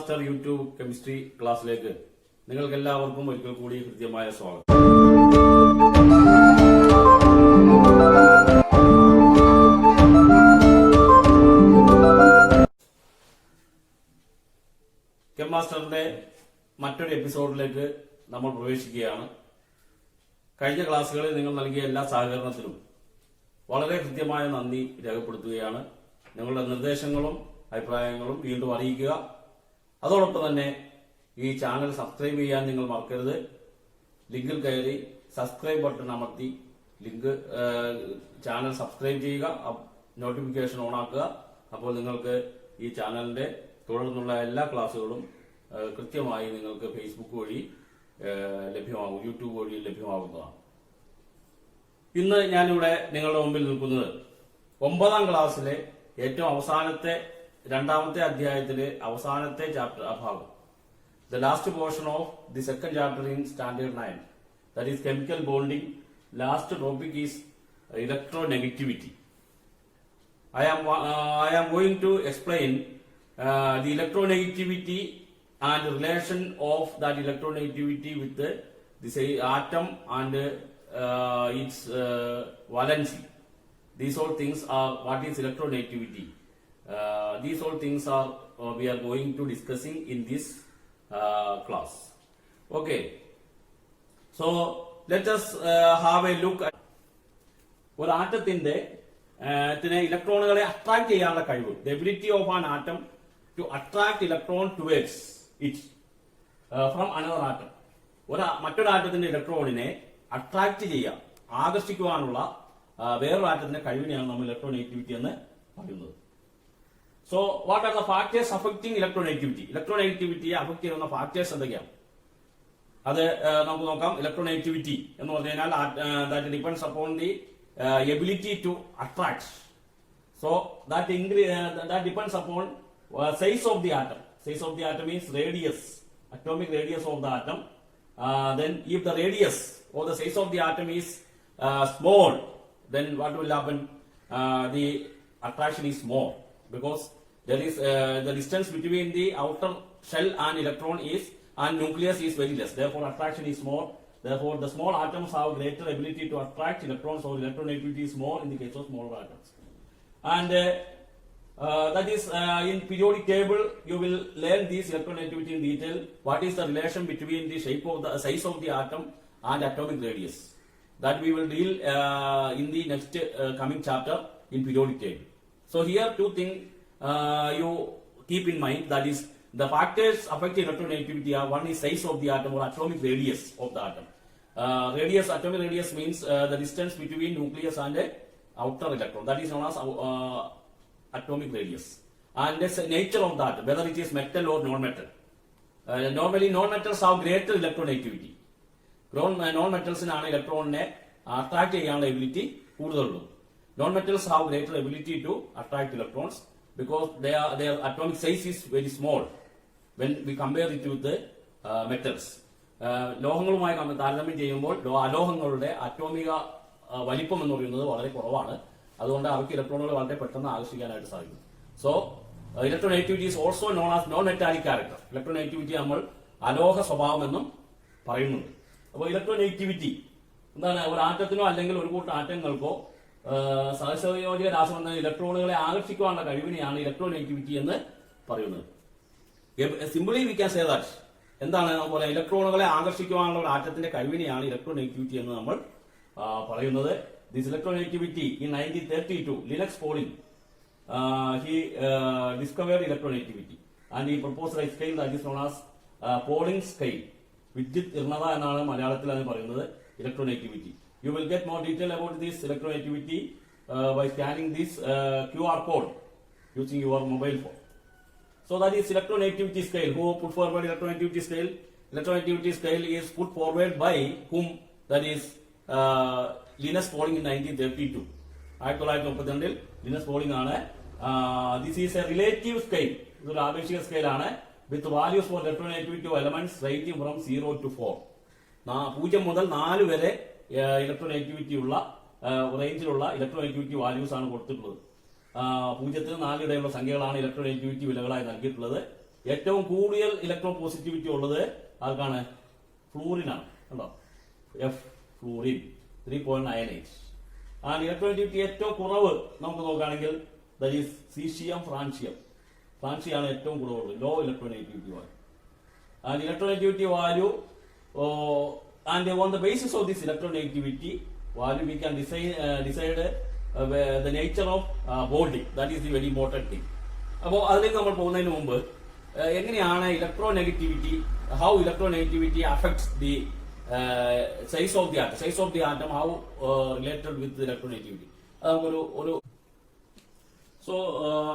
Master YouTube chemistry ക്ലാസ്സിലേക്ക് നിങ്ങൾക്ക് എല്ലാവർക്കും ഒരിക്കൽ കൂടി ഹൃദ്യമായ സ്വാഗതം. കെം മാസ്റ്ററിന്റെ മറ്റൊരു എപ്പിസോഡിലേക്ക് നമ്മൾ പ്രവേശിക്കുകയാണ്. കഴിഞ്ഞ ക്ലാസ്സുകളിൽ നിങ്ങൾ നൽകിയ എല്ലാ സഹകരണത്തിനും വളരെ കൃത്യമായ നന്ദി രേഖപ്പെടുത്തുകയാണ്. നിങ്ങളുടെ നിർദ്ദേശങ്ങളും അഭിപ്രായങ്ങളും വീണ്ടും അറിയിക്കുക. അതോടൊപ്പം തന്നെ ഈ ചാനൽ സബ്സ്ക്രൈബ് ചെയ്യാൻ നിങ്ങൾ മറക്കരുത്. ലിങ്കിൽ കയറി സബ്സ്ക്രൈബ് ബട്ടൺ അമർത്തി ചാനൽ സബ്സ്ക്രൈബ് ചെയ്യുക, നോട്ടിഫിക്കേഷൻ ഓൺ ആക്കുക. അപ്പോൾ നിങ്ങൾക്ക് ഈ ചാനലിന്റെ തുടർന്നുള്ള എല്ലാ ക്ലാസ്സുകളും കൃത്യമായി നിങ്ങൾക്ക് ഫേസ്ബുക്ക് വഴി ലഭ്യമാകും, യൂട്യൂബ് വഴി ലഭ്യമാകുന്നതാണ്. ഇന്ന് ഞാനിവിടെ നിങ്ങളുടെ മുമ്പിൽ നിൽക്കുന്നത് 9ാം ക്ലാസ്സിലെ ഏറ്റവും അവസാനത്തെ രണ്ടാമത്തെ അധ്യായത്തിലെ അവസാനത്തെ ചാപ്റ്റർ ഭാഗം, the last portion of the second chapter in standard 9, that is chemical bonding. Last topic is electronegativity. I am going to explain the electronegativity and relation of that electronegativity with the atom and its valency. These all things are what is electronegativity. These all things are we are going to discussing in this class. Okay, so let us have a look at ഒരു ആറ്റത്തിന്റെ ഇലക്ട്രോണുകളെ attract ചെയ്യാനുള്ള കഴിവ്, the ability of an atom to attract electron towards it from another atom. മറ്റൊരു ആറ്റത്തിന്റെ ഇലക്ട്രോണിനെ attract ചെയ്യുക, ആകർഷിക്കുവാനുള്ള വേറൊരു ആറ്റത്തിന്റെ കഴിവിനെയാണ് നമ്മൾ electronegativity എന്ന് പറയുന്നത്. So what are the factors affecting electronegativity? ഇലക്ട്രോനെഗറ്റിവിറ്റിയെ അഫക്ട് ചെയ്യുന്ന ഫാക്ടേഴ്സ് എന്തൊക്കെയാണ്? അത് നമുക്ക് നോക്കാം. ഇലക്ട്രോനെഗറ്റിവിറ്റി എന്ന് പറഞ്ഞു കഴിഞ്ഞാൽ that depends upon the ability to attract. So that depends upon size of the atom. Size of the atom is radius, atomic radius of the atom. Then if the radius or the size of the atom is small, then what will happen? The attraction is small because there is the distance between the outer shell and electron and nucleus is very less. Therefore attraction is small. Therefore, the small atoms have greater ability to attract electrons, or electronegativity is more in the case of smaller atoms. And that is in periodic table, you will learn this electronegativity in detail. What is the relation between the shape of the size of the atom and atomic radius? That we will deal in the next coming chapter in periodic table. So here two things you keep in mind. That is, the factors affecting electronegativity are: one is size of the atom or atomic radius of the atom. Atomic radius means the distance between nucleus and outer electron. That is known as atomic radius. And the nature of that, whether it is metal or non-metal. Normally, non-metals have greater electronegativity. Non-metals in electron attract ability. Non-metals have greater ability to attract electrons because their atomic size is very small when we compare it with the metals. ലോഹങ്ങളുമായി താരതമ്യം ചെയ്യുമ്പോൾ അലോഹങ്ങളുടെ അറ്റോമിക വലിപ്പം എന്ന് പറയുന്നത് വളരെ കുറവാണ്. അതുകൊണ്ട് അവർക്ക് ഇലക്ട്രോണുകൾ വളരെ പെട്ടെന്ന് ആകർഷിക്കാനായിട്ട് സാധിക്കും. So electronegativity is also known as non metallic character. Electronegativity നമ്മൾ അലോഹ സ്വഭാവം എന്നും പറയുന്നുണ്ട്. അപ്പോൾ ഇലക്ട്രോനെഗറ്റിവിറ്റി എന്താണ്? ഒരു ആറ്റത്തിനോ അല്ലെങ്കിൽ ഒരു കൂട്ടം ആറ്റങ്ങൾക്കോ സഹസംയോജിക രാസബന്ധന ഇലക്ട്രോണുകളെ ആകർഷിക്കുവാനുള്ള കഴിവിനെയാണ് ഇലക്ട്രോനെഗറ്റിവിറ്റി എന്ന് പറയുന്നത്. Simply we can say that എന്താണ് അതുപോലെ ഇലക്ട്രോണുകളെ ആകർഷിക്കുവാനുള്ള ഒരു ആറ്റത്തിന്റെ കഴിവിനെയാണ് ഇലക്ട്രോനെഗറ്റിവിറ്റി എന്ന് നമ്മൾ പറയുന്നത്. This electronegativity in 1932 Linux polling he discovered electronegativity and he proposed a scale that is known as Pauling scale. വിദ്യുത് ഇർണത എന്നാണ് മലയാളത്തിൽ അതിന് പറയുന്നത് electronegativity. You will get more detail about this electronegativity by scanning this QR code using your mobile phone. So that is electronegativity scale. Who put forward electronegativity scale? Electronegativity scale is put forward by whom? That is Linus Pauling in 1932. 1932 Linus Pauling ആണ്. This is a relative scale. ഇതൊരു ആപേക്ഷിക scale ആണ്. With values for electronegativity of elements ranging from 0 to 4. 0 മുതൽ 4 വരെ electronegativity ഉള്ള റേഞ്ചിലുള്ള electronegativity values ആണ് കൊടുത്തിട്ടുള്ളത്. 0 നും 4 ഇടയിലുള്ള സംഖ്യകളാണ് ഇലക്ട്രോനെഗറ്റിവിറ്റി വിലകളായി നൽകിയിട്ടുള്ളത്. ഏറ്റവും കൂടുതൽ ഇലക്ട്രോൺ പോസിറ്റിവിറ്റി ഉള്ളത് ആർക്കാണ്? ഫ്ലൂറിനാണ്. കണ്ടോ, എഫ് ഫ്ലൂറിൻ 3.98. ആൻഡ് ഇലക്ട്രോനെഗറ്റിവിറ്റി ഏറ്റവും കുറവ് നമുക്ക് നോക്കുകയാണെങ്കിൽ ദാറ്റ് ഈസ് സീഷ്യം ഫ്രാൻഷ്യം. ഫ്രാൻഷിയാണ് ഏറ്റവും കൂടുതൽ low electronegativity value. And electronegativity value and on the basis of this electronegativity value we can decide the nature of bonding. That is the very important thing. അപ്പോൾ അതിലേക്ക് നമ്മൾ പോകുന്നതിന് മുമ്പ് എങ്ങനെയാണ് electronegativity, how electronegativity affects the size of the atom, how related with the electronegativity. ഒരു so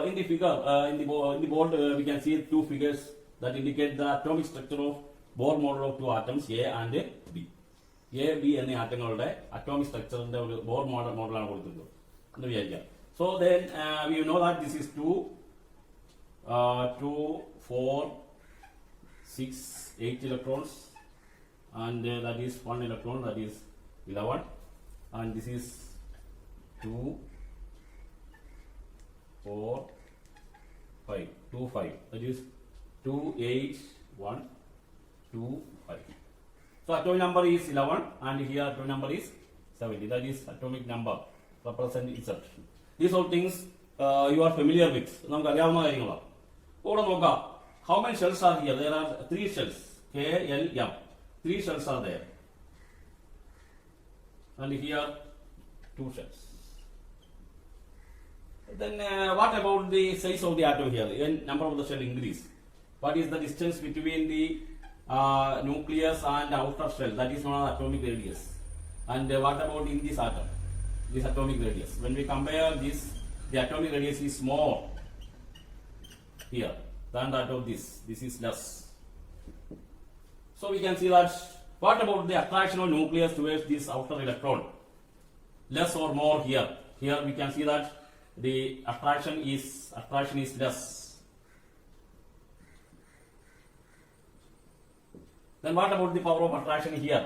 in the figure in the board we can see two figures that indicate the atomic structure of Bohr model of two atoms A and B. A B എന്നീ ആറ്റങ്ങളുടെ atomic സ്ട്രക്ചറിന്റെ ഒരു bore മോഡലാണ് കൊടുത്തിട്ടുള്ളത് എന്ന് വിചാരിക്കാം. So then we know that this is 2, 4, 6, 8 electrons, and that is 1 electron, that is 11, and this is 2, 4, 5, 2, 5, that is 2, 8, 1, 2, 5. So atomic number is 11 and here atomic number is 70. That is atomic number represent Z. These all things you are familiar with. നമുക്ക് അറിയാവുന്ന കാര്യങ്ങളാണ്. ഇവിടെ നോക്കാം, how many shells are here? There are 3 shells. K, L, M. 3 shells are there. And here 2 shells. Then what about the size of the atom here? When number of the shell increase, what is the distance between the nucleus and outer shell? That is known as atomic radius. And what about in this atom? This atomic radius. When we compare this, the atomic radius is more here than that of this. This is less. So we can see that. What about the attraction of nucleus towards this outer electron? Less or more here? Here we can see that the attraction is less. Then what about the power of attraction here?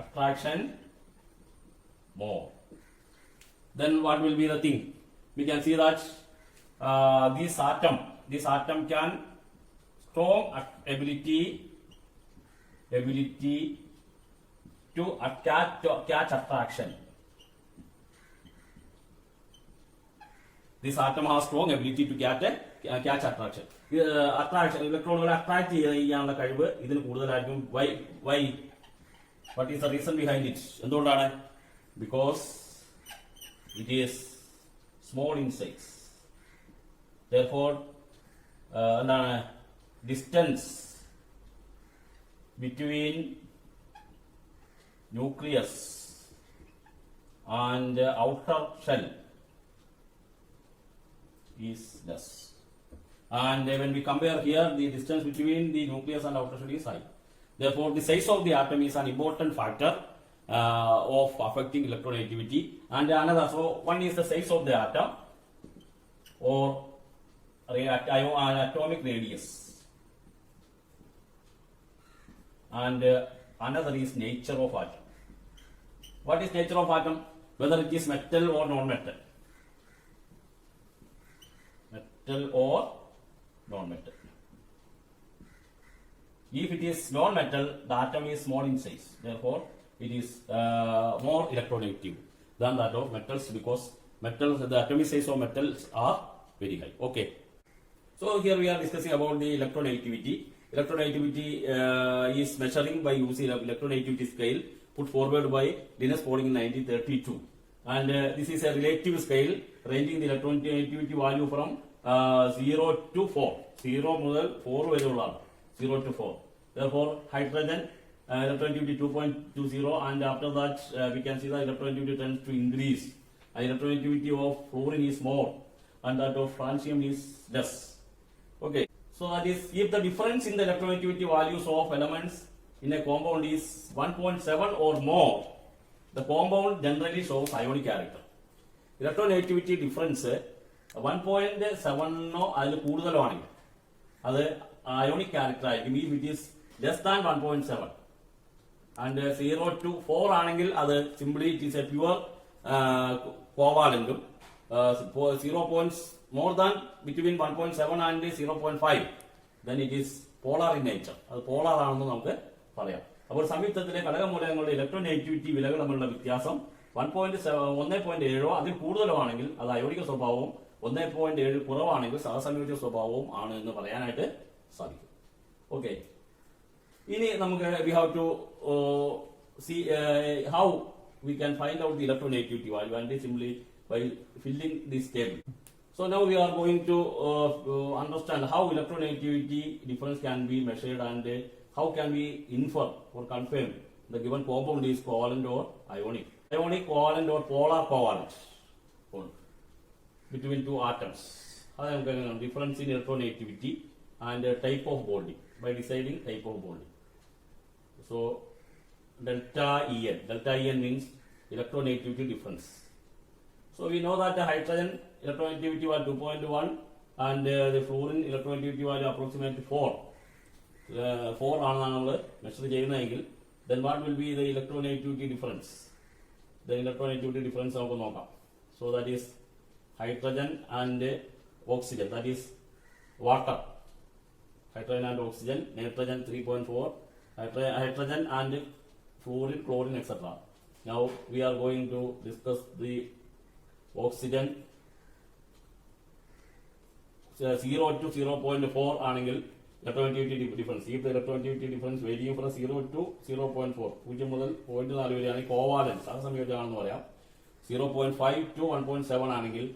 Attraction more. Then what will be the thing? We can see that this atom can strong ability to catch attraction. This atom has strong ability to catch attraction. Attraction, ഇലക്ട്രോണുകളെ attract ചെയ്യാനുള്ള കഴിവ് ഇതിന് കൂടുതലായിരിക്കും. Why? What is the reason behind it? എന്തുകൊണ്ടാണ്? Because it is small in size. Therefore, എന്താണ് distance between nucleus and outer shell is less. And when we compare here, the distance between the nucleus and outer shell is high. Therefore, the size of the atom is an important factor of affecting electronegativity. And another, so one is the size of the atom or atomic radius, and another is nature of atom. What is nature of atom? Whether it is metal or non-metal. Metal or non-metal. If it is non-metal, the atom is small in size. Therefore, it is more electronegative than that of metals, because metals, the atomic size of metals are very high. Okay. So here we are discussing about the electronegativity. Electronegativity is measuring by using electronegativity scale put forward by Linus Pauling in 1932. And this is a relative scale ranging the electronegativity value from 0 to 4. 0 മുതൽ 4 വരെയുള്ളതാണ്. 0 to 4. Therefore, hydrogen electronegativity 2.20, and after that we can see the electronegativity tends to increase. Electronegativity of fluorine is more, and that of francium is less. Okay. So that is, if the difference in the electronegativity values of elements in a compound is 1.7 or more, the compound generally shows ionic character. Electronegativity difference 1.7 അതിൽ കൂടുതലോ ആണെങ്കിൽ അത് ionic character ആയിരിക്കും. If it is less than 1.7 and 0 to 4 ആണെങ്കിൽ അത് simply it is a pure covalent. 0 points more than between 1.7 and 0.5 then it is polar in nature. അത് polar ആണെന്ന് നമുക്ക് പറയാം. അപ്പോൾ സംയുക്തത്തിലെ ഘടകമൂലകങ്ങളുടെ ഇലക്ട്രോനെഗറ്റിവിറ്റി വിലകൾ തമ്മിലുള്ള വ്യത്യാസം 1.7 അതിൽ കൂടുതലോ ആണെങ്കിൽ അത് അയോണിക സ്വഭാവവും 1.7 കുറവാണെങ്കിൽ സഹസംയോജക സ്വഭാവവും ആണ് എന്ന് പറയാനായിട്ട് സാധിക്കും. ഓക്കെ, ഇനി നമുക്ക് we have to see how we can find out the electronegativity value, and simply by filling this table. So now we are going to understand how electronegativity difference can be measured, and how can we infer or confirm the given compound is covalent or ionic. Ionic, covalent or polar covalent between two atoms. Difference in electronegativity and type of bonding by deciding type of bonding. So delta En means electronegativity difference. So we know that the hydrogen electronegativity value 2.1 and the fluorine electronegativity value approximately 4. 4 ആണെന്നാണ് നമ്മൾ measure ചെയ്യുന്നതെങ്കിൽ then what will be the electronegativity difference? The electronegativity difference നമുക്ക് നോക്കാം. So that is hydrogen and oxygen, that is water. Hydrogen and oxygen, nitrogen 3.4, hydrogen and fluorine, chlorine, etc. Now we are going to discuss the oxygen. 0 to 0.4 ആണെങ്കിൽ electronegativity difference. If the electronegativity difference varying from 0 to 0.4, 0 മുതൽ 0.4 വരെയാണെങ്കിൽ covalent സഹസംയോജകമാണെന്ന് പറയാം. 0.5 to 1.7 ആണെങ്കിൽ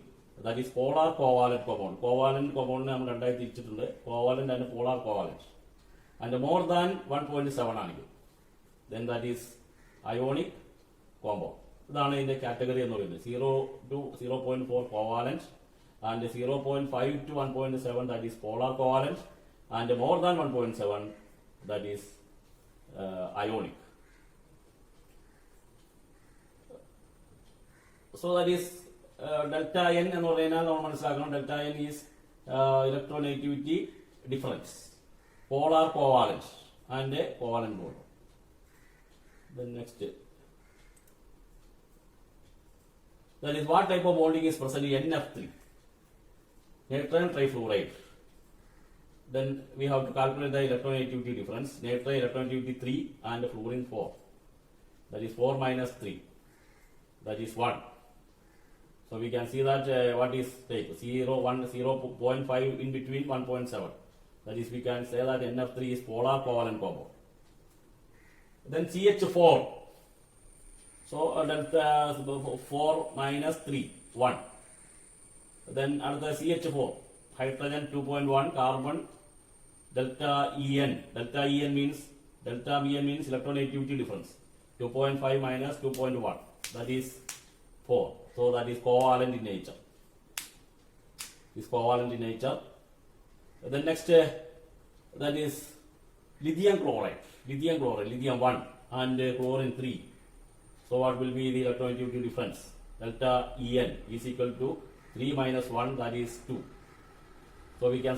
that is polar covalent compound. Covalent compound നമ്മൾ രണ്ടായി തിരിച്ചിട്ടുണ്ട്, covalent and polar covalent. And more than 1.7 ആണെങ്കിൽ then that is ionic compound. ഇതാണ് ഇതിന്റെ കാറ്റഗറി എന്ന് പറയുന്നത്. 0 to 0.4 covalent and 0.5 to 1.7 that is polar covalent, and more than 1.7 that is ionic. So that is delta n എന്ന് പറയുന്നത് നമ്മൾ മനസ്സിലാക്കണം. delta n is electronegativity difference, polar covalent and covalent bond. Then next, that is what type of bonding is present in NF3, natron trifluoride. Then we have to calculate the electronegativity difference. Natron electronegativity 3 and fluorine 4. That is 4 minus 3. That is 1. So we can see that what is type 0.5 in between 1.7. That is, we can say that NF3 is polar covalent compound. Then CH4. So delta 4 minus 3, 1. Then another CH4, hydrogen 2.1, carbon, delta En. Delta En means electronegativity difference. 2.5 minus 2.1, that is 4. So that is covalent in nature. Is covalent in nature. Then next, that is lithium chloride, lithium 1 and chlorine 3. So what will be the electronegativity difference? Delta En is equal to 3 minus 1, that is 2. So we can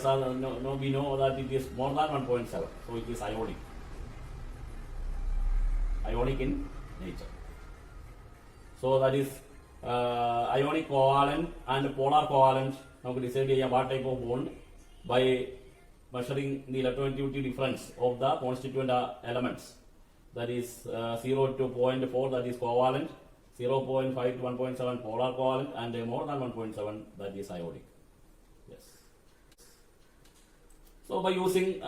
we know that it is more than 1.7. So it is ionic. Ionic in nature. So that is ionic covalent and polar covalent. Now we decide what type of bond by measuring the electronegativity difference of the constituent elements. That is 0 to 0.4, that is covalent, 0.5 to 1.7 polar covalent, and more than 1.7 that is ionic. Yes. So by using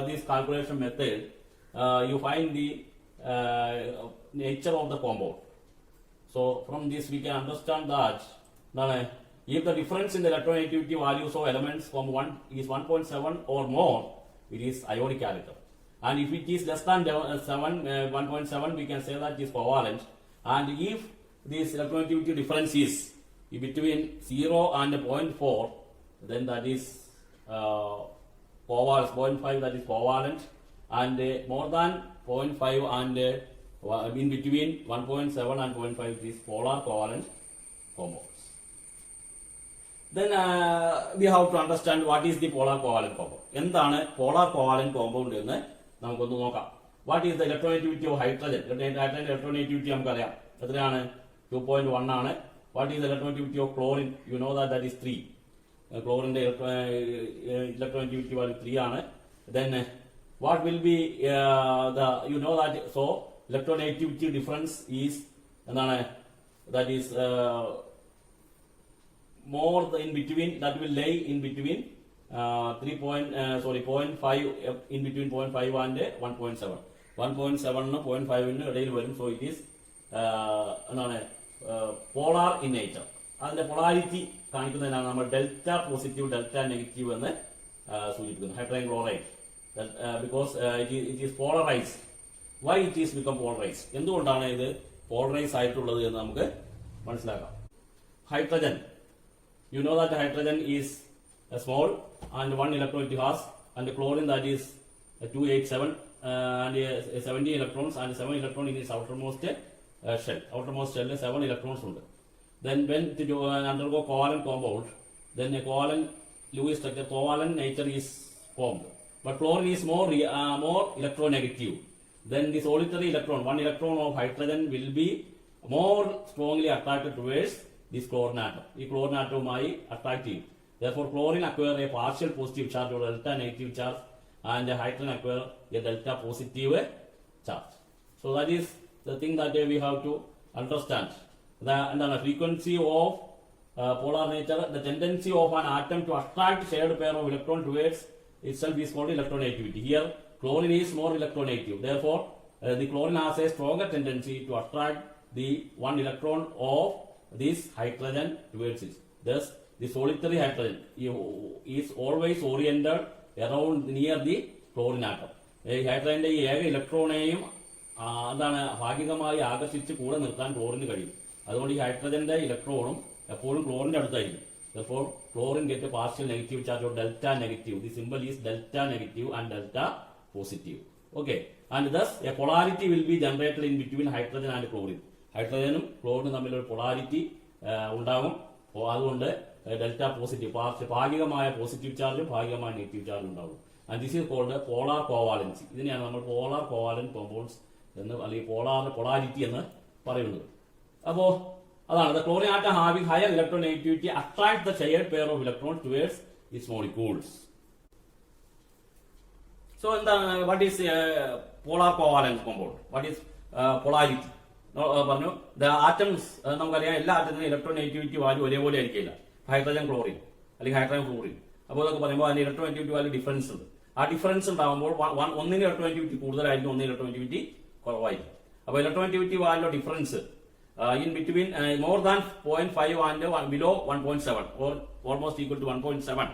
this calculation method, you find the nature of the compound. So from this we can understand that if the difference in the electronegativity values of elements from 1 is 1.7 or more, it is ionic character. And if it is less than 1.7, we can say that it is covalent. And if this electronegativity difference is between 0 and 0.4, then that is covalent. 0.5 that is covalent, and more than 0.5 and in between 1.7 and 0.5 is polar covalent compounds. Then we have to understand what is the polar covalent compound. എന്താണ് polar covalent compound എന്ന് നമുക്കൊന്ന് നോക്കാം. What is the electronegativity of hydrogen? Hydrogen electronegativity നമുക്കറിയാം, എത്രയാണ്? 2.1 ആണ്. What is the electronegativity of chlorine? You know that is 3. ക്ലോറിന്റെ electronegativity value 3 ആണ്. Then what will be you know that so electronegativity difference is എന്താണ്, that is more in between, that will lay in between 0.5 in between 0.5 and 1.7. 1.7 നും 0.5 നും ഇടയിൽ വരും. So it is എന്താണ് polar in nature. അതിന്റെ polarity കാണിക്കുന്നതിനാണ് നമ്മൾ delta positive delta negative എന്ന് സൂചിപ്പിക്കുന്നത്. Hydrogen chloride because it is polarise. Why it is become polarise? എന്തുകൊണ്ടാണ് ഇത് പോളറൈസ് ആയിട്ടുള്ളത് എന്ന് നമുക്ക് മനസ്സിലാക്കാം. Hydrogen, you know that hydrogen is small and 1 electron it has, and chlorine that is 287 and 17 electrons and 7 electron in its outermost shell. Outermost shell 7 electrons ഉണ്ട്. Then when to undergo covalent compound, then a covalent Lewis structure, covalent nature is formed. But chlorine is more electronegative. Then the solitary electron, 1 electron of hydrogen will be more strongly attracted towards this chlorine atom. ഈ chlorine atomമായി attract ചെയ്യും. Therefore chlorine acquire a partial positive charge or delta negative charge and hydrogen acquire a delta positive charge. So that is the thing that we have to understand. The frequency of polar nature, the tendency of an atom to attract shared pair of electron towards itself is called electronegativity. Here chlorine is more electronegative. Therefore the chlorine has a stronger tendency to attract the 1 electron of this hydrogen towards it. Thus the solitary hydrogen is always oriented around near the chlorine atom. ഹൈഡ്രജന്റെ ഈ ഏക ഇലക്ട്രോണെയും എന്താണ് ഭാഗികമായി ആകർഷിച്ച് കൂടെ നിർത്താൻ ക്ലോറിന് കഴിയും. അതുകൊണ്ട് ഈ ഹൈഡ്രജന്റെ ഇലക്ട്രോണും എപ്പോഴും ക്ലോറിന്റെ അടുത്തായിരിക്കും. Therefore chlorine get a partial negative charge or delta negative. The symbol is delta negative and delta positive. Okay, and thus a polarity will be generated in between hydrogen and chlorine. ഹൈഡ്രജനും ക്ലോറിനും തമ്മിലൊരു polarity ഉണ്ടാകും. അതുകൊണ്ട് delta positive ഭാഗികമായ positive ചാർജും ഭാഗികമായ negative ചാർജും ഉണ്ടാകും. And this is called polar covalency. ഇതിനെയാണ് നമ്മൾ പോളാർ കോവാലന്റ് കോമ്പൗണ്ട്സ് എന്ന് അല്ലെങ്കിൽ പൊളാരിറ്റി എന്ന് പറയുന്നത്. അപ്പോ അതാണ് the chlorine atom having higher electronegativity attract the shared pair of electrons towards its molecules. So what is polar covalent compound? What is polarity? പറഞ്ഞു the atoms നമുക്കറിയാം, എല്ലാ ആറ്റത്തിനും ഇലക്ട്രോനെഗറ്റിവിറ്റി വാല്യൂ ഒരേപോലെ ആയിരിക്കില്ല. ഹൈഡ്രജൻ ക്ലോറിൻ അല്ലെങ്കിൽ ഹൈഡ്രജൻ ഫ്ലൂറിൻ അപ്പോൾ അതൊക്കെ പറയുമ്പോൾ അതിന് ഇലക്ട്രോനെഗറ്റിവിറ്റി വാല്യൂ ഡിഫറൻസ് ഉണ്ട്. ആ ഡിഫറൻസ് ഉണ്ടാകുമ്പോൾ ഒന്നിന് ഇലക്ട്രോനെഗറ്റിവിറ്റി കൂടുതലായിരിക്കും, ഒന്നിന് ഇലക്ട്രോനെഗറ്റിവിറ്റി കുറവായിരിക്കും. അപ്പോൾ electronegativity value difference in between more than 0.5 and below 1.7 or almost equal to 1.7.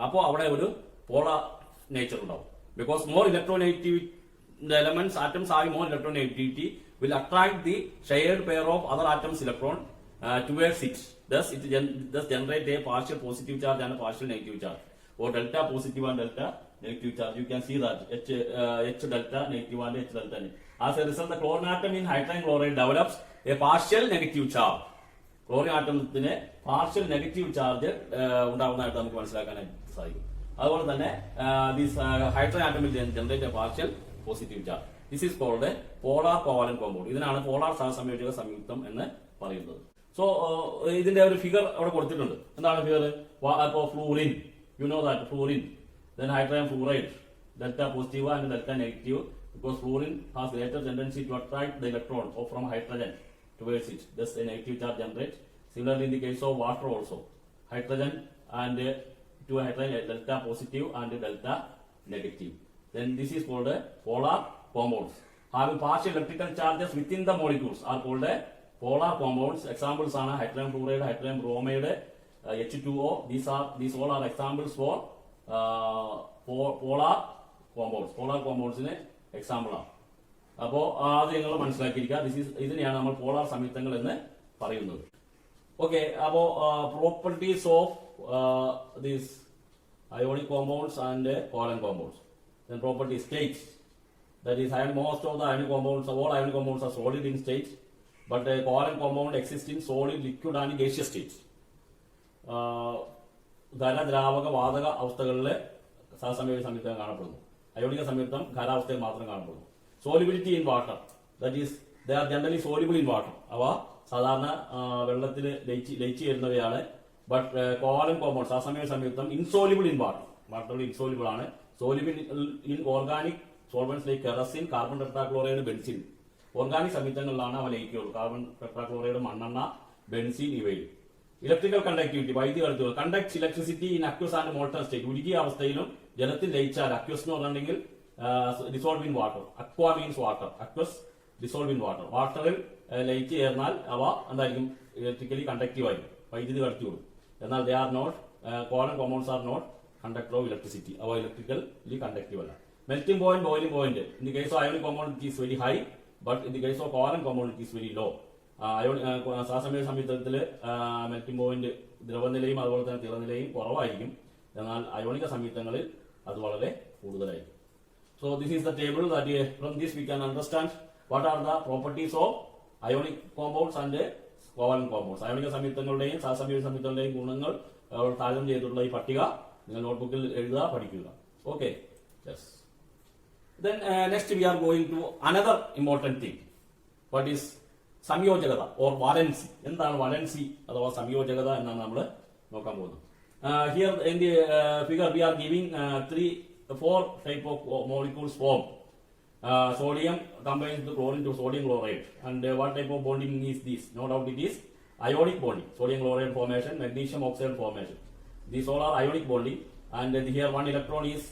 അപ്പോൾ അവിടെ ഒരു പോളാർ നേച്ചർ ഉണ്ടാവും. Because more electronegativity, the elements atoms having more electronegativity will attract the shared pair of other atoms electron towards it. Thus it generate a partial positive charge and a partial negative charge, or delta positive and delta negative charge. You can see that H delta negative and H delta negative. As a result, the chlorine atom in hydrogen chloride develops a partial negative charge. ക്ലോറിൻ ആറ്റത്തിന് partial negative charge ഉണ്ടാകുന്നതായിട്ട് നമുക്ക് മനസ്സിലാക്കാനായിട്ട് സാധിക്കും. അതുപോലെ തന്നെ hydrogen ആറ്റമിൽ generate partial positive charge. This is called polar covalent compound. ഇതിനാണ് പോളാർ സഹസംയോജക സംയുക്തം എന്ന് പറയുന്നത്. സോ ഇതിന്റെ ഒരു ഫിഗർ അവിടെ കൊടുത്തിട്ടുണ്ട്. എന്താണ് ഫിഗർ? ഇപ്പോ fluorine, you know that fluorine, then hydrogen fluoride, delta positive and delta negative, because fluorine has greater tendency to attract the electron from hydrogen towards it. Thus a negative charge generates. Similarly in the case of water also, hydrogen and two hydrogen, delta positive and delta negative. Then this is called polar compounds. Having partial electrical charges within the molecules are called polar compounds. Examples are hydrogen fluoride, hydrogen bromide, H2O. These all are examples for polar compounds. Polar compounds in example ആണ്. അപ്പോ അത് നിങ്ങൾ മനസ്സിലാക്കിയിരിക്കുക. ഇതിനെയാണ് നമ്മൾ polar സംയുക്തങ്ങൾ എന്ന് പറയുന്നത്. Okay, അപ്പോ properties of these ionic compounds and covalent compounds. Then property states, that is most of the ionic compounds, all ionic compounds are solid in state, but a covalent compound exists in solid, liquid and gaseous states. ഖര, ദ്രാവക, വാതക അവസ്ഥകളിലെ സഹസംയോജക സംയുക്തം കാണപ്പെടുന്നു. അയോണിക സംയുക്തം ഖരാവസ്ഥയിൽ മാത്രം കാണപ്പെടുന്നു. Solubility in water, that is they are generally soluble in water. അവ സാധാരണ വെള്ളത്തിൽ ലയിച്ചു ചേരുന്നവയാണ്. ബട്ട് കോവാലന്റ് കോമ്പൗണ്ട്സ് ആ സംയുക്തം ഇൻസോലിബിൾ ഇൻ വാട്ടർ, വാട്ടറിൽ ഇൻസോലിബിൾ ആണ്. Soluble in organic solvents like kerosene, carbon tetrachloride, benzene. Organic സംയുക്തങ്ങളിലാണ് അവ ലയിക്കുള്ളൂ. കാർബൺ ടെട്രാക്ലോറൈഡ്, മണ്ണെണ്ണ, ബെൻസിൻ ഇവയിൽ. ഇലക്ട്രിക്കൽ കണ്ടക്ടിവിറ്റി, വൈദ്യുതി കടത്തുകൾ. Conducts electricity in aqueous and molten state. ഉരുകിയ അവസ്ഥയിലും ജലത്തിൽ ലയിച്ചാൽ, അക്വസ് എന്ന് പറഞ്ഞിട്ടുണ്ടെങ്കിൽ dissolve in water, aqua means water, aqueous dissolve in water. വാട്ടറിൽ ലയിച്ച് ചേർന്നാൽ അവ എന്തായിരിക്കും? ഇലക്ട്രിക്കലി കണ്ടക്റ്റീവ് ആയിരിക്കും, വൈദ്യുതി കടത്തിവിടും. എന്നാൽ they are not, covalent compounds are not conductor of electricity. അവ ഇലക്ട്രിക്കലി കണ്ടക്റ്റീവ് അല്ല. Melting point, boiling point. In the case of ionic compound it is very high, but in the case of covalent compound it is very low. സംയുക്തത്തിൽ melting point ദ്രവനിലയും അതുപോലെ തന്നെ തിളനിലയും കുറവായിരിക്കും. എന്നാൽ അയോണിക സംയുക്തങ്ങളിൽ അത് വളരെ കൂടുതലായിരിക്കും. So this is the table that from this we can understand what are the properties of ionic compounds and covalent compounds. അയോണിക സംയുക്തങ്ങളുടെയും സഹസംയോജക സംയുക്തങ്ങളുടെയും ഗുണങ്ങൾ താരതമ്യം ചെയ്തിട്ടുള്ള ഈ പട്ടിക നിങ്ങൾ നോട്ട്ബുക്കിൽ എഴുതുക, പഠിക്കുക. Okay, yes. Then next we are going to another important thing. What is സംയോജകത or valency? എന്താണ് valency അഥവാ സംയോജകത എന്നാണ് നമ്മൾ നോക്കാൻ പോകുന്നത്. Here in the figure we are giving 4 type of molecules form. Sodium combines with chlorine to sodium chloride. And what type of bonding is this? No doubt it is ionic bonding. Sodium chloride formation, magnesium oxide formation. These all are ionic bonding. And here one electron is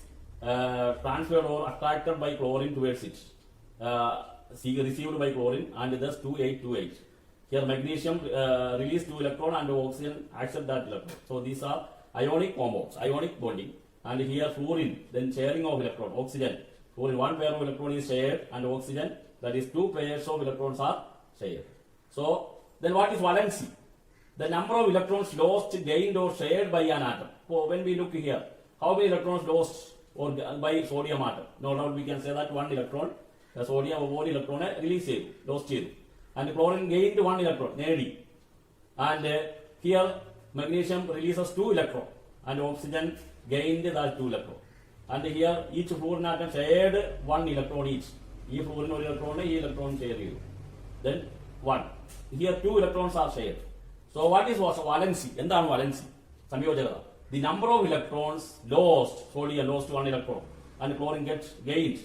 transferred or attracted by chlorine towards it. Received by chlorine, and thus 2,8,2,8. Here magnesium release 2 electron and oxygen accept that electron. So these are ionic compounds, ionic bonding. And here fluorine, then sharing of electron, oxygen. Fluorine, one pair of electron is shared, and oxygen, that is 2 pairs of electrons are shared. So then what is valency? The number of electrons lost, gained or shared by an atom. So when we look here, how many electrons lost or by sodium atom? No doubt we can say that 1 electron, sodium or 1 electron release ചെയ്തു, lost ചെയ്തു. And chlorine gained 1 electron, നേടി. And here magnesium releases 2 electron, and oxygen gained that 2 electron. And here each fluorine atom shared 1 electron each. ഈ fluorine 1 electron, ഈ electron share ചെയ്തു. Then 1. Here 2 electrons are shared. So what is valency? എന്താണ് valency? സംയോജകത. The number of electrons lost, sodium lost 1 electron, and chlorine gets gained,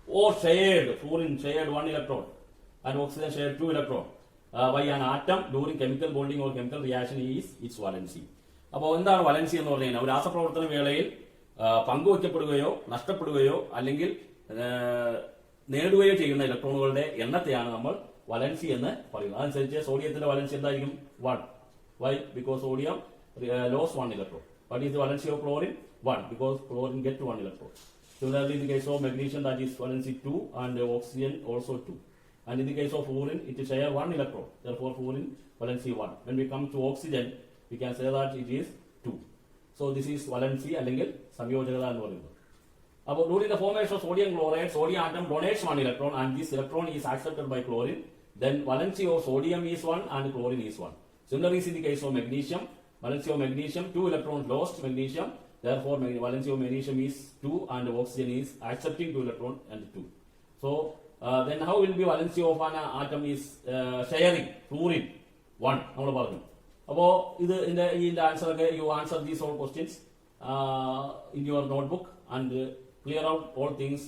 or shared, fluorine shared 1 electron, and oxygen shared 2 electron by an atom during chemical bonding or chemical reaction is its valency. അപ്പോൾ എന്താണ് വലൻസി എന്ന് പറഞ്ഞു കഴിഞ്ഞാൽ, ഒരു രാസപ്രവർത്തന വേളയിൽ പങ്കുവയ്ക്കപ്പെടുകയോ നഷ്ടപ്പെടുകയോ അല്ലെങ്കിൽ നേടുകയോ ചെയ്യുന്ന ഇലക്ട്രോണുകളുടെ എണ്ണത്തെയാണ് നമ്മൾ വലൻസി എന്ന് പറയുന്നത്. അതനുസരിച്ച് സോഡിയത്തിന്റെ വലൻസി എന്തായിരിക്കും? 1. Why? Because sodium lost 1 electron. What is the valency of chlorine? 1, because chlorine get 1 electron. Similarly, in the case of magnesium, that is valency 2, and oxygen also 2. And in the case of fluorine, it is share 1 electron. Therefore, fluorine valency 1. When we come to oxygen, we can say that it is 2. So this is valency അല്ലെങ്കിൽ സംയോജകത എന്ന് പറയുന്നത്. അപ്പോൾ during the formation of sodium chloride, sodium atom donates 1 electron, and this electron is accepted by chlorine. Then valency of sodium is 1 and chlorine is 1. Similarly, in the case of magnesium, valency of magnesium 2 electrons lost magnesium. Therefore, valency of magnesium is 2, and oxygen is accepting 2 electron and 2. So then how will be valency of an atom is sharing fluorine 1. നമ്മൾ പറഞ്ഞു. അപ്പോൾ ഇതിന്റെ answer ഒക്കെ you answer these all questions in your notebook and clear out all things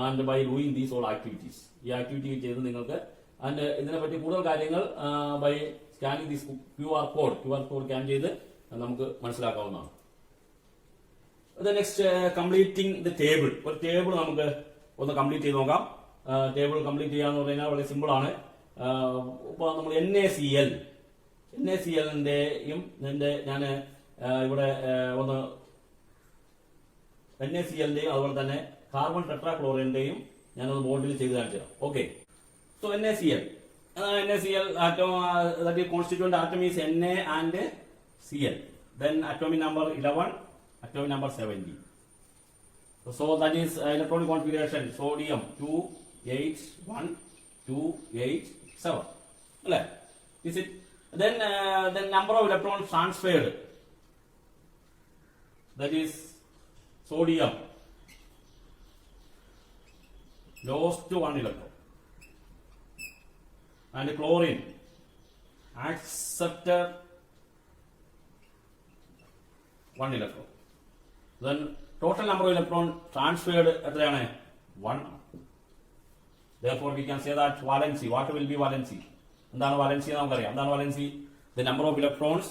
and by doing these all activities. ഈ activity ചെയ്ത് നിങ്ങൾക്ക് and ഇതിനെപ്പറ്റി കൂടുതൽ കാര്യങ്ങൾ by scanning this QR code scan ചെയ്ത് നമുക്ക് മനസ്സിലാക്കാവുന്നതാണ്. Next completing the table. ഒരു ടേബിൾ നമുക്ക് ഒന്ന് കംപ്ലീറ്റ് ചെയ്ത് നോക്കാം. ടേബിൾ കംപ്ലീറ്റ് ചെയ്യാന്ന് പറഞ്ഞാൽ വളരെ സിമ്പിൾ ആണ്. ഇപ്പൊ നമ്മൾ NaClന്റെയും ഞാൻ ഇവിടെ ഒന്ന് NaClന്റെയും അതുപോലെ തന്നെ കാർബൺ ടെട്രാക്ലോറൈഡിന്റെയും ഞാനൊന്ന് ബോണ്ടിൽ ചെയ്ത് കാണിച്ചു തരാം. Okay, so NaCl atom, that is constituent atom is Na and Cl. Then atomic number 11, atomic number 17. So that is electronic configuration sodium 2,8,1,2,8,7. അല്ലേ? Is it? Then number of electrons transferred, that is sodium lost to 1 electron, and chlorine accepted 1 electron. Then total number of electron transferred എത്രയാണ് 1. Therefore we can say that valency, what will be valency? എന്താണ് valency നമുക്കറിയാം. എന്താണ് valency? The number of electrons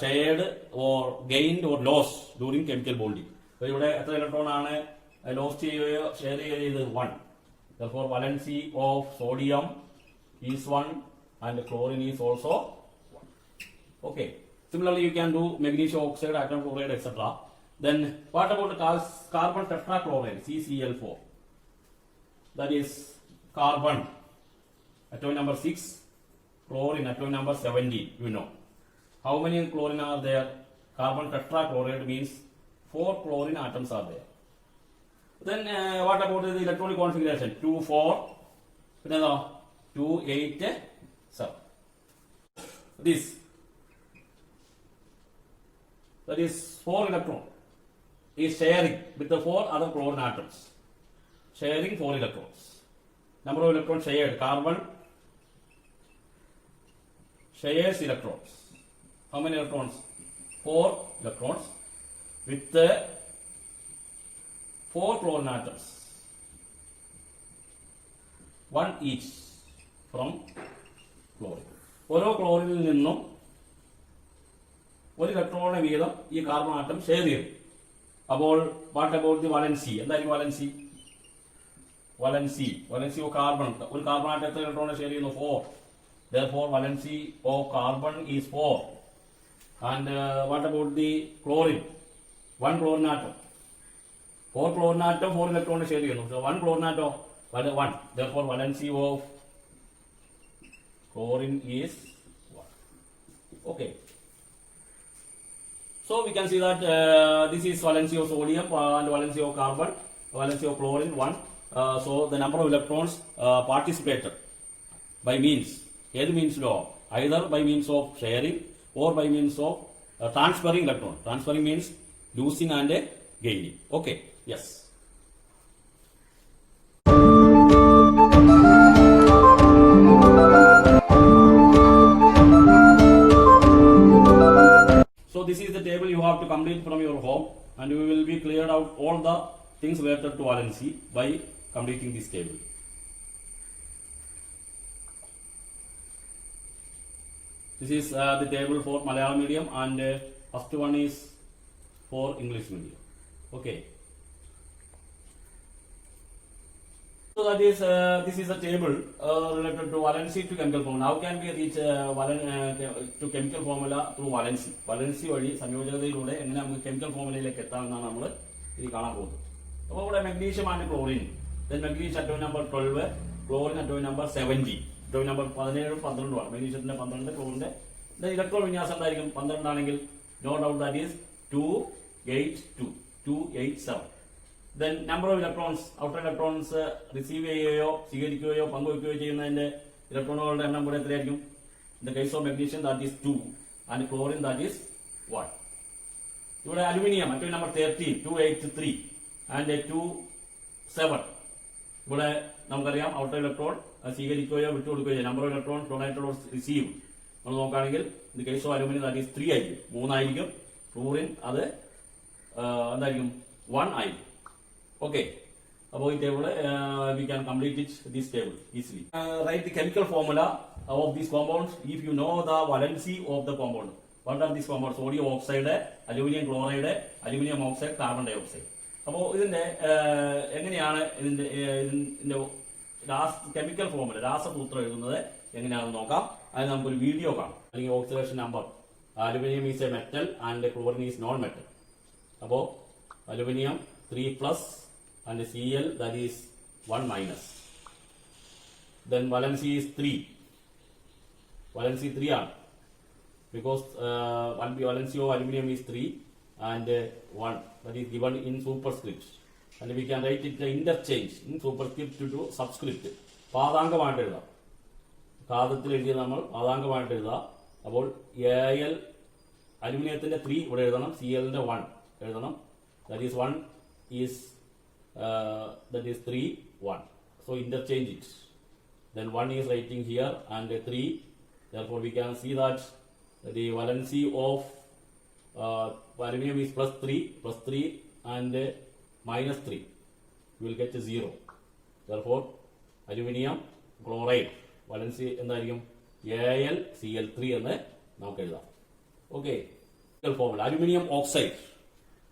shared or gained or lost during chemical bonding. അപ്പോൾ ഇവിടെ എത്ര electron ആണ് lost ചെയ്യുകയോ share ചെയ്യുകയോ ചെയ്തത് 1. Therefore valency of sodium is 1 and chlorine is also 1. Okay. Similarly you can do magnesium oxide, atom chloride, etc. Then what about the carbon tetrachloride, CCl4? That is carbon atom number 6, chlorine atom number 17, you know. How many chlorine are there? Carbon tetrachloride means 4 chlorine atoms are there. Then what about the electronic configuration? 2, 4, 2, 8, 7. This. That is 4 electron is sharing with the 4 other chlorine atoms. Sharing 4 electrons. Number of electrons shared. Carbon shares electrons. How many electrons? 4 electrons with the 4 chlorine atoms. 1 each from chlorine. ഓരോ ക്ലോറിനിൽ നിന്നും ഒരു ഇലക്ട്രോണിനെ വീതം ഈ carbon atom share ചെയ്യും. അപ്പോൾ what about the valency? എന്തായിരിക്കും valency? Valency of carbon, ഒരു കാർബൺ ആറ്റം എത്ര ഇലക്ട്രോണിനെ ഷെയർ ചെയ്യുന്നു? 4. Therefore valency of carbon is 4. And what about the chlorine? 1 chlorine atom. 4 chlorine atom 4 electrons share ചെയ്യുന്നു. So 1 chlorine atom 1. Therefore valency of chlorine is 1. Okay. So we can see that this is valency of sodium and valency of carbon, valency of chlorine 1. So the number of electrons participated by means, either means law, either by means of sharing or by means of transferring electron. Transferring means losing and gaining. Okay. Yes. So this is the table you have to complete from your home, and you will be cleared out all the things related to valency by completing this table. This is the table for Malayalam medium, and first one is for English medium. Okay. So that is this is a table related to valency to chemical formula. How can we reach to chemical formula through valency? Valency വഴി സംയോജകതയിലൂടെ എങ്ങനെ നമുക്ക് chemical ഫോർമുലയിലേക്ക് എത്താമെന്നാണ് നമ്മൾ ഇത് കാണാൻ പോകുന്നത്. അപ്പോൾ ഇവിടെ magnesium and chlorine, then magnesium atom number 12, chlorine atom number 70, atom number 17 12 ആണ്. മെഗ്നീഷ്യത്തിന്റെ 12, ക്ലോറിന്റെ ഇലക്ട്രോൺ വിന്യാസം എന്തായിരിക്കും? 12 ആണെങ്കിൽ no doubt that is 287. Then number of electrons, outer electrons receive ചെയ്യുകയോ സ്വീകരിക്കുകയോ പങ്കുവയ്ക്കുകയോ ചെയ്യുന്നതിന്റെ ഇലക്ട്രോണുകളുടെ എണ്ണം കൂടെ എത്രയായിരിക്കും? In the case of magnesium that is 2 and chlorine that is 1. ഇവിടെ അലുമിനിയം അറ്റോം നമ്പർ 13 283 and 27. ഇവിടെ നമുക്കറിയാം ഔട്ടർ ഇലക്ട്രോൺ സ്വീകരിക്കുകയോ വിട്ടുകൊടുക്കുകയോ ചെയ്യും. Number of electron donated or receive നമ്മൾ നോക്കുകയാണെങ്കിൽ in the case of aluminum that is 3 ആയിരിക്കും, 3 ആയിരിക്കും. ക്ലോറിൻ അത് എന്തായിരിക്കും? 1 ആയിരിക്കും. Okay. About the table, we can complete this table easily. Write the chemical formula of these compounds if you know the valency of the compound. What are these compounds? Sodium oxide, aluminum chloride, aluminum oxide, carbon dioxide. അപ്പോൾ ഇതിന്റെ എങ്ങനെയാണ് ഇതിന്റെ chemical formula, രാസസൂത്രം എഴുതുന്നത് എങ്ങനെയാണെന്ന് നോക്കാം. അത് നമുക്കൊരു video കാണാം. അല്ലെങ്കിൽ oxidation number, aluminium is A metal and chlorine is known metal. അപ്പോൾ aluminium 3+ and Cl that is 1-. Then valency is 3. Valency 3 ആണ്, because valency of aluminum is 3 and 1 that is given in superscript, and we can write it the interchange in superscript to subscript. പാദാംഗമായിട്ട് എഴുതാം. കാതത്തിൽ എഴുതിയത് നമ്മൾ പാദാംഗമായിട്ട് എഴുതാം. അപ്പോൾ Al അലുമിനിയത്തിന്റെ 3 ഇവിടെ എഴുതണം, Clന്റെ 1 എഴുതണം. That is 1 is that is 3 1. So interchange it. Then 1 is writing here and 3. Therefore we can see that the valency of aluminum is plus 3 and minus 3. You will get 0. Therefore, aluminum chloride valency എന്തായിരിക്കും AlCl3 എന്ന് നമുക്ക് എഴുതാം. Okay. Formula aluminum oxide.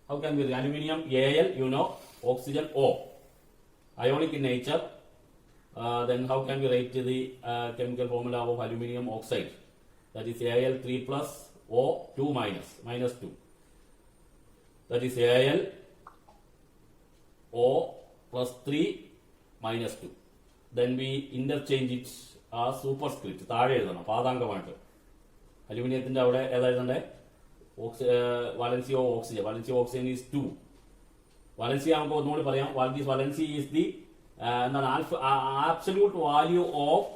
How can we write aluminum Al? You know, oxygen O. Ionic in nature. Then how can we write the chemical formula of aluminum oxide? That is Al3 plus O2 minus 2. That is Al O plus 3 minus 2. Then we interchange it as superscript. താഴെ എഴുതണം പാദാംഗമായിട്ട്. അലുമിനിയത്തിന്റെ അവിടെ ഏതായതുണ്ട് valency of oxygen. Valency of oxygen is 2. Valency നമുക്ക് ഒന്നുകൂടി പറയാം. Valency is the എന്താണ് absolute value of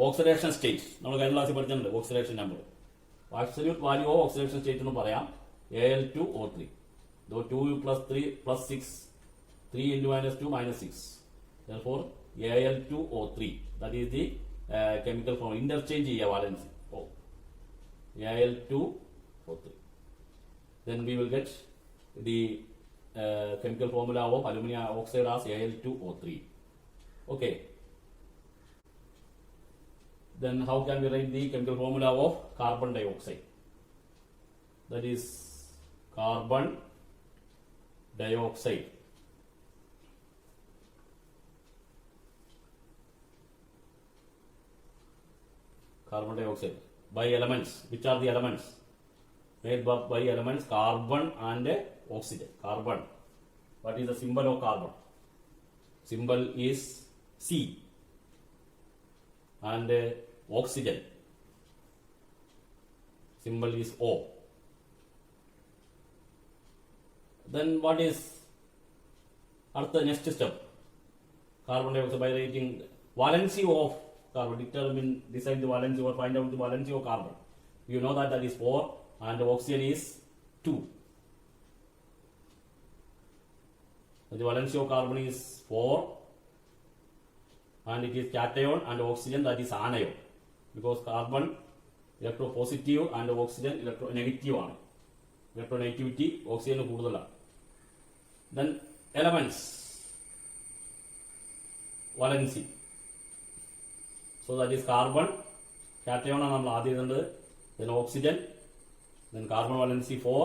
oxidation state. നമ്മൾ കഴിഞ്ഞ ക്ലാസ്സിൽ പഠിച്ചിട്ടുണ്ട് oxidation number. Absolute value of oxidation state എന്ന് പറയാം Al2O3. 2 plus 3 plus 6. 3 into minus 2 minus 6. Therefore, Al2O3. That is the chemical form. Interchange here valency. Al2O3. Then we will get the chemical formula of aluminum oxide as Al2O3. Okay. Then how can we write the chemical formula of carbon dioxide? That is carbon dioxide. Carbon dioxide by elements. Which are the elements? Made up by elements carbon and oxygen. Carbon. What is the symbol of carbon? Symbol is C. And oxygen. Symbol is O. Then what is the next step? Carbon dioxide by writing valency of carbon. Decide the valency or find out the valency of carbon. You know that is 4 and oxygen is 2. The valency of carbon is 4 and it is cation and oxygen that is anion. Because carbon electropositive and oxygen electronegative ആണ്. Electronegativity oxygen കൂടുതലാണ്. Then elements valency. So that is carbon, cation ആണ് നമ്മൾ ആദ്യം എഴുതേണ്ടത്. Then oxygen, then carbon valency 4,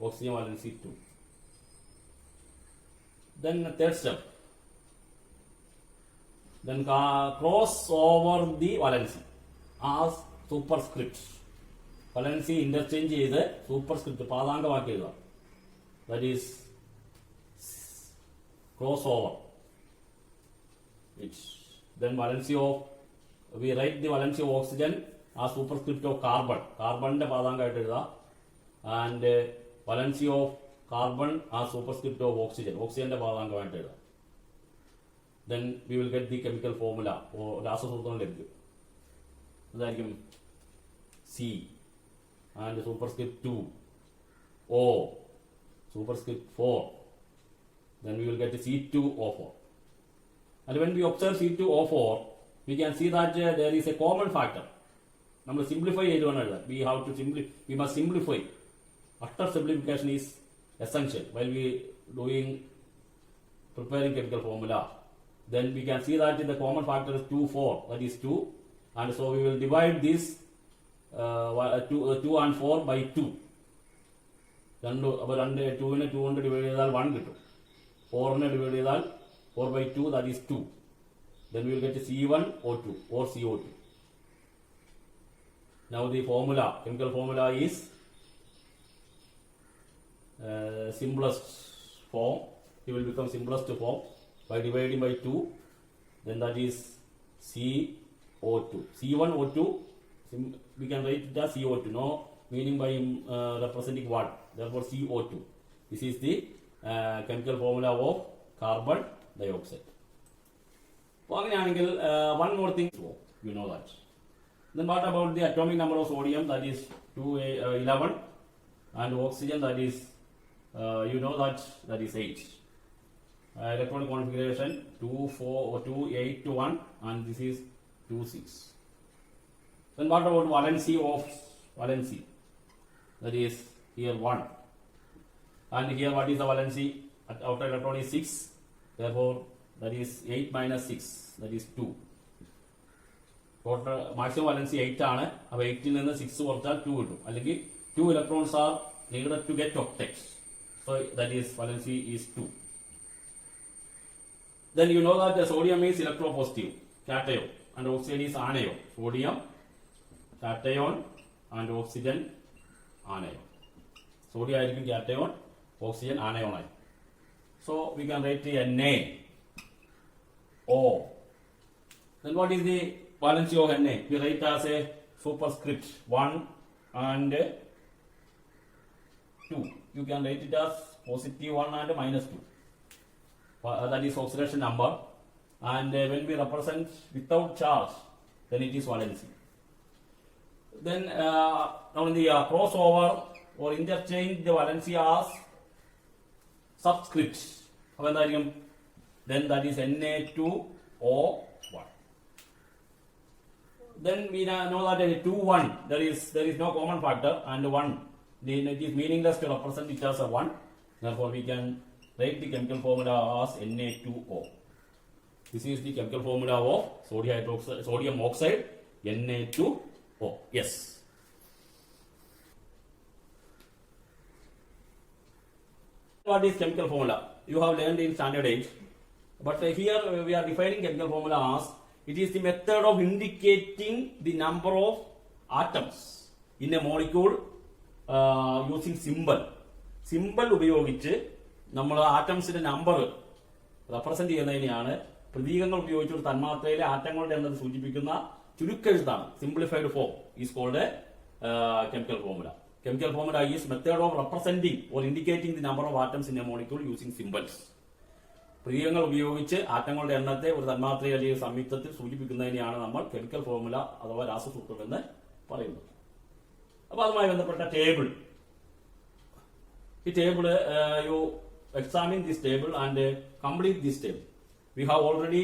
oxygen valency 2. Then third step. Then cross over the valency as superscript. Valency interchange ചെയ്ത് superscript പാദാംഗമാക്കി എഴുതാം. That is cross over. Then valency of we write the valency of oxygen as superscript of carbon. Carbon പാദാംഗമായിട്ട് എഴുതാം. And valency of carbon as superscript of oxygen. Oxygen പാദാംഗമായിട്ട് എഴുതാം. Then we will get the chemical formula. രാസസൂത്രം ലഭിക്കും. അതായിരിക്കും C and superscript 2 O superscript 4. Then we will get C2O4. And when we observe C2O4, we can see that there is a common factor. നമ്മൾ simplify ചെയ്തുകൊണ്ടല്ല. We must simplify. Utter simplification is essential while we doing preparing chemical formula. Then we can see that the common factor is 2, 4. That is 2. And so we will divide this 2 and 4 by 2. അപ്പോൾ 2നെ 2 കൊണ്ട് divide ചെയ്താൽ 1 കിട്ടും. 4നെ divide ചെയ്താൽ 4 by 2 that is 2. Then we will get C1O2 or CO2. Now the formula, chemical formula is simplest form. It will become simplest form by dividing by 2. Then that is CO2. C1O2 we can write it as CO2. No meaning by representing what. Therefore CO2. This is the chemical formula of carbon dioxide. One more thing, you know that. Then what about the atomic number of sodium? That is 11, and oxygen, that is you know that is 8. Electronic configuration 2, 4, 2, 8 to 1, and this is 2, 6. Then what about valency of valency? That is here 1. And here what is the valency? At outer electron is 6. Therefore, that is 8 minus 6. That is 2. Total maximum valency 8 ആണ്. അപ്പോൾ 8ൽ നിന്ന് 6 കുറച്ചാൽ 2 കിട്ടും. അല്ലെങ്കിൽ 2 electrons are needed to get octets. So that is valency is 2. Then you know that the sodium is electropositive, cation, and oxygen is anion. Sodium, cation, and oxygen, anion. Sodium ആയിരിക്കും cation, oxygen anion ആയി. So we can write Na, O. Then what is the valency of Na? We write as a superscript 1 and 2. You can write it as positive 1 and minus 2. That is oxidation number. And when we represent without charge, then it is valency. Then now in the crossover or interchange the valency as subscripts. Then that is Na2O1. Then we know that 2, 1, there is no common factor, and 1, it is meaningless to represent it as a 1. Therefore, we can write the chemical formula as Na2O. This is the chemical formula of sodium oxide, Na2O. Yes. What is chemical formula? You have learned in standard 8. But here we are defining chemical formula as it is the method of indicating the number of atoms in a molecule using symbol. Symbol ഉപയോഗിച്ച് നമ്മൾ ആറ്റംസിന്റെ number represent ചെയ്യുന്നതിനെയാണ് പ്രതീകങ്ങൾ ഉപയോഗിച്ച് ഒരു തന്മാത്രയിലെ ആറ്റങ്ങളുടെ എണ്ണം സൂചിപ്പിക്കുന്ന ചുരുക്കെഴുത്താണ് simplified form is called chemical formula. Chemical formula is method of representing or indicating the number of atoms in a molecule using symbols. പ്രതീകങ്ങൾ ഉപയോഗിച്ച് ആറ്റങ്ങളുടെ എണ്ണത്തെ ഒരു തന്മാത്രയിൽ അല്ലെങ്കിൽ സംയുക്തത്തിൽ സൂചിപ്പിക്കുന്നതിനെയാണ് നമ്മൾ കെമിക്കൽ ഫോർമുല അഥവാ രാസസൂത്രം എന്ന് പറയുന്നത്. അപ്പോൾ അതുമായി ബന്ധപ്പെട്ട ടേബിൾ, ഈ table you examine this table and complete this table. We have already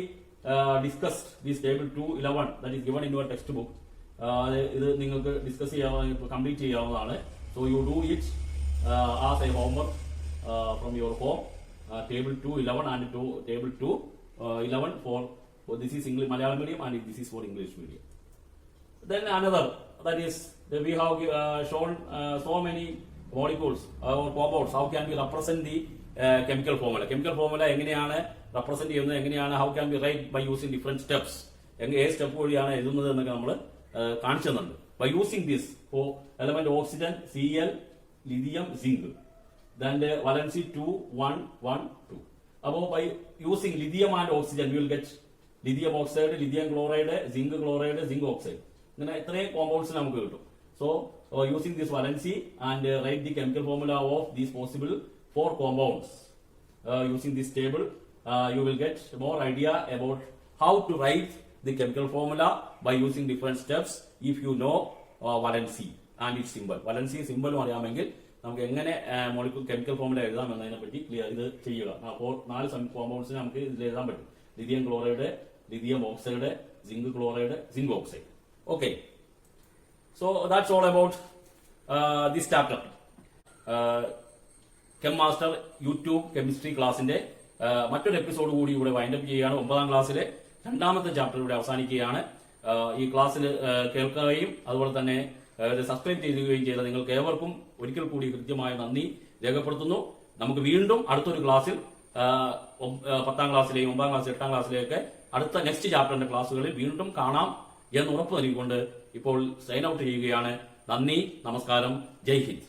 discussed this table 211 that is given in your textbook. ഇത് നിങ്ങൾക്ക് ഡിസ്കസ് ചെയ്യാവുന്ന കംപ്ലീറ്റ് ചെയ്യാവുന്നതാണ്. So you do it as a homework from your home. Table 211 and table 211 for this is English Malayalam medium and this is for English medium. Then another, that is we have shown so many molecules or compounds. How can we represent the chemical formula? Chemical formula എങ്ങനെയാണ് represent ചെയ്യുന്നത്, എങ്ങനെയാണ്, how can we write by using different steps, ഏത് step വഴിയാണ് എഴുതുന്നത് എന്നൊക്കെ നമ്മൾ കാണിച്ചു തന്നുണ്ട്. By using this for element oxygen, Cl, lithium, zinc. Then the valency 2, 1, 1, 2. Above by using lithium and oxygen, we will get lithium oxide, lithium chloride, zinc oxide. Then three compounds നമുക്ക് കിട്ടും. So using this valency and write the chemical formula of these possible 4 compounds. Using this table, you will get more idea about how to write the chemical formula by using different steps if you know valency and its symbol. Valency symbol അറിയാമെങ്കിൽ നമുക്ക് എങ്ങനെ molecule chemical formula എഴുതാം എന്നതിനെ പറ്റി clear ഇത് ചെയ്യുക. അപ്പോൾ 4 കോമ്പൗണ്ട്സിന് നമുക്ക് ഇതിൽ എഴുതാൻ പറ്റും. Lithium chloride, lithium oxide, zinc chloride, zinc oxide. Okay, so that's all about this chapter. Chem master YouTube chemistry ക്ലാസിന്റെ മറ്റൊരു എപ്പിസോഡ് കൂടി ഇവിടെ വൈൻഡപ്പ് ചെയ്യുകയാണ്. 9ാം ക്ലാസ്സിലെ 2ാമത്തെ ചാപ്റ്റർ ഇവിടെ അവസാനിക്കുകയാണ്. ഈ ക്ലാസ്സിൽ കേൾക്കുകയും അതുപോലെ തന്നെ സബ്സ്ക്രൈബ് ചെയ്യുകയും ചെയ്ത നിങ്ങൾക്ക് ഏവർക്കും ഒരിക്കൽ കൂടി കൃത്യമായ നന്ദി രേഖപ്പെടുത്തുന്നു. നമുക്ക് വീണ്ടും അടുത്തൊരു ക്ലാസ്സിൽ 10ാം ക്ലാസ്സിലെയും 9ാം ക്ലാസ് 8ാം ക്ലാസ്സിലെയൊക്കെ അടുത്ത നെക്സ്റ്റ് ചാപ്റ്ററിന്റെ ക്ലാസ്സുകളിൽ വീണ്ടും കാണാം എന്ന് ഉറപ്പ് നൽകിക്കൊണ്ട് ഇപ്പോൾ സൈൻ ഔട്ട് ചെയ്യുകയാണ്. നന്ദി, നമസ്കാരം, ജയ് ഹിന്ദ്.